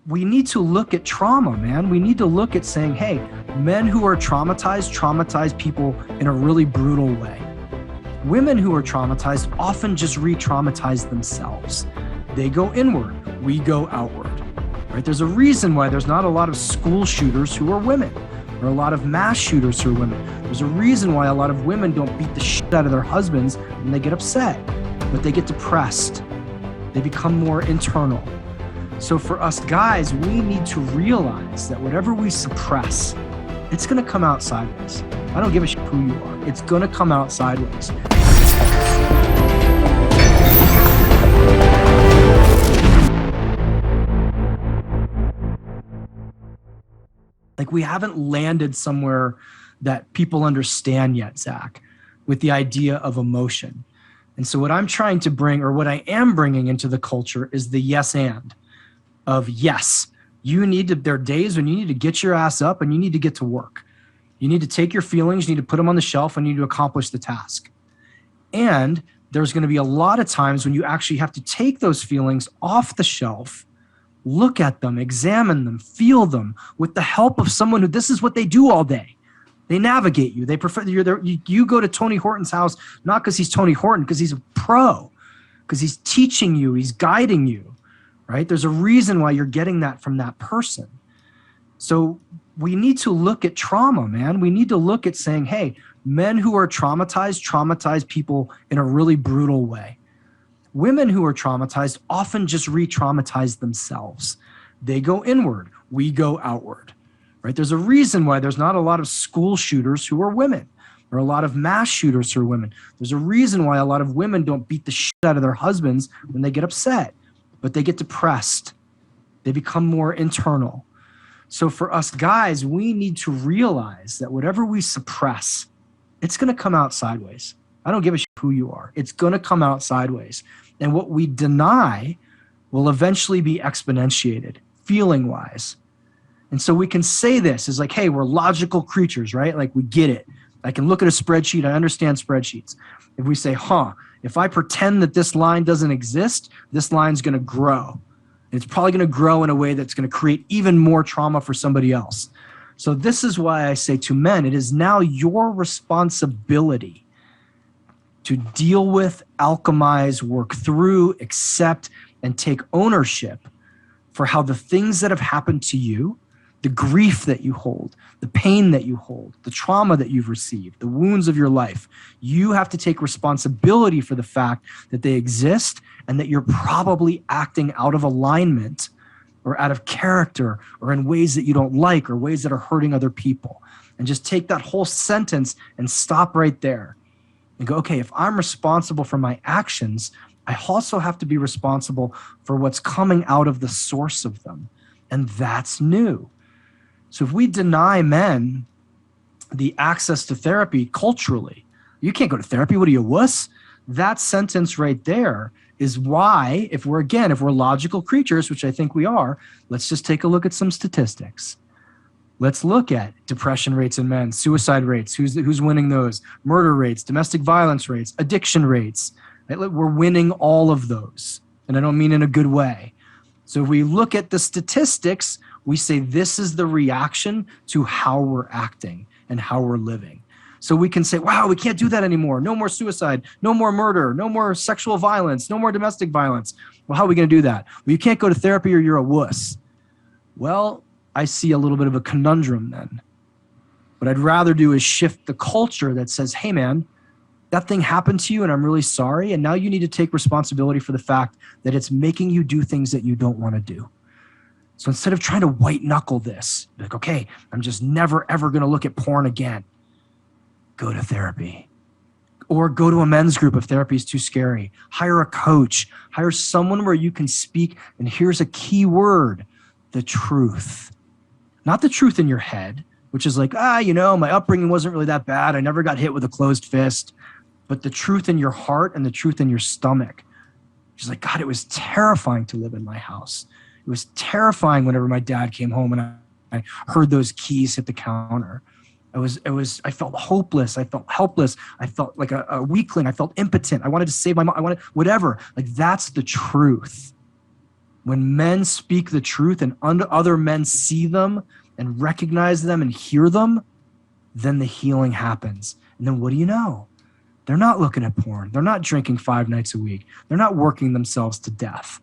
we need to look at trauma, man. We need to look at saying, hey, men who are traumatized traumatize people in a really brutal way. Women who are traumatized often just re-traumatize themselves. They go inward, we go outward, right? There's a reason why there's not a lot of school shooters who are women, or a lot of mass shooters who are women. There's a reason why a lot of women don't beat the shit out of their husbands when they get upset, but they get depressed. They become more internal. So for us guys, we need to realize that whatever we suppress, it's gonna come out sideways. I don't give a shit who you are. It's gonna come out sideways. Like, we haven't landed somewhere that people understand yet, Zach, with the idea of emotion. And so what I'm trying to bring, or what I am bringing into the culture, is the yes and of yes. You need to, there are days when you need to get your ass up and you need to get to work. You need to take your feelings, you need to put them on the shelf, and you need to accomplish the task. And there's going to be a lot of times when you actually have to take those feelings off the shelf, look at them, examine them, feel them with the help of someone who, this is what they do all day. They navigate you. They prefer, you go to Tony Horton's house, not because he's Tony Horton, because he's a pro, because he's teaching you, he's guiding you, right? There's a reason why you're getting that from that person. So we need to look at trauma, man. We need to look at saying, hey, men who are traumatized traumatize people in a really brutal way. Women who are traumatized often just re-traumatize themselves. They go inward, we go outward, right? There's a reason why there's not a lot of school shooters who are women, or a lot of mass shooters who are women. There's a reason why a lot of women don't beat the shit out of their husbands when they get upset, but they get depressed. They become more internal. So for us guys, we need to realize that whatever we suppress, it's gonna come out sideways. I don't give a shit who you are. It's gonna come out sideways. And what we deny will eventually be exponentiated, feeling-wise. And so we can say this is like, hey, we're logical creatures, right? Like, we get it. I can look at a spreadsheet, I understand spreadsheets. If we say, if I pretend that this line doesn't exist, this line's gonna grow. And it's probably gonna grow in a way that's gonna create even more trauma for somebody else. So this is why I say to men, it is now your responsibility to deal with, alchemize, work through, accept, and take ownership for how the things that have happened to you, the grief that you hold, the pain that you hold, the trauma that you've received, the wounds of your life, you have to take responsibility for the fact that they exist and that you're probably acting out of alignment or out of character or in ways that you don't like or ways that are hurting other people. And just take that whole sentence and stop right there and go, okay, if I'm responsible for my actions, I also have to be responsible for what's coming out of the source of them. And that's new. So if we deny men the access to therapy culturally, you can't go to therapy, what are you, a wuss? That sentence right there is why, if we're logical creatures, which I think we are, let's just take a look at some statistics. Let's look at depression rates in men, suicide rates, who's winning those, murder rates, domestic violence rates, addiction rates. Right? We're winning all of those. And I don't mean in a good way. So if we look at the statistics, we say this is the reaction to how we're acting and how we're living. So we can say, wow, we can't do that anymore. No more suicide, no more murder, no more sexual violence, no more domestic violence. Well, how are we going to do that? Well, you can't go to therapy or you're a wuss. Well, I see a little bit of a conundrum then. What I'd rather do is shift the culture that says, hey man, that thing happened to you and I'm really sorry. And now you need to take responsibility for the fact that it's making you do things that you don't want to do. So instead of trying to white knuckle this, like, okay, I'm just never, ever going to look at porn again. Go to therapy. Or go to a men's group if therapy is too scary. Hire a coach. Hire someone where you can speak. And here's a key word, the truth. Not the truth in your head, which is like, my upbringing wasn't really that bad. I never got hit with a closed fist. But the truth in your heart and the truth in your stomach. She's like, God, it was terrifying to live in my house. It was terrifying whenever my dad came home and I heard those keys hit the counter. I felt hopeless. I felt helpless. I felt like a weakling. I felt impotent. I wanted to save my mom. I wanted whatever. Like, that's the truth. When men speak the truth and other men see them and recognize them and hear them, then the healing happens. And then what do you know? They're not looking at porn. They're not drinking 5 nights a week. They're not working themselves to death.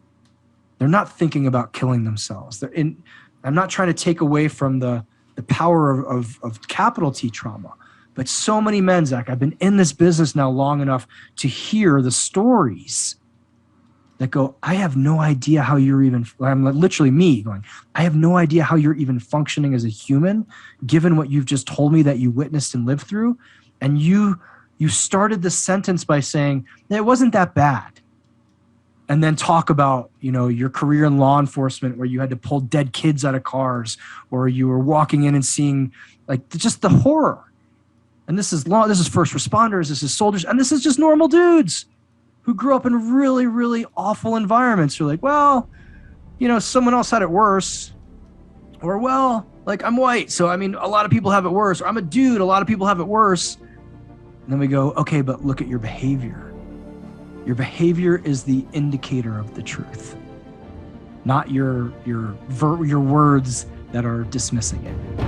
They're not thinking about killing themselves. I'm not trying to take away from the power of capital T trauma, but so many men, Zach, I've been in this business now long enough to hear the stories that go, I have no idea how you're even, I'm literally me going, I have no idea how you're even functioning as a human, given what you've just told me that you witnessed and lived through. And you started the sentence by saying, it wasn't that bad. And then talk about, your career in law enforcement where you had to pull dead kids out of cars, or you were walking in and seeing like just the horror. And this is first responders, this is soldiers, and this is just normal dudes who grew up in really, really awful environments. You're like, well, someone else had it worse. Or, well, like I'm white, so a lot of people have it worse. Or I'm a dude, a lot of people have it worse. And then we go, okay, but look at your behavior. Your behavior is the indicator of the truth, not your words that are dismissing it.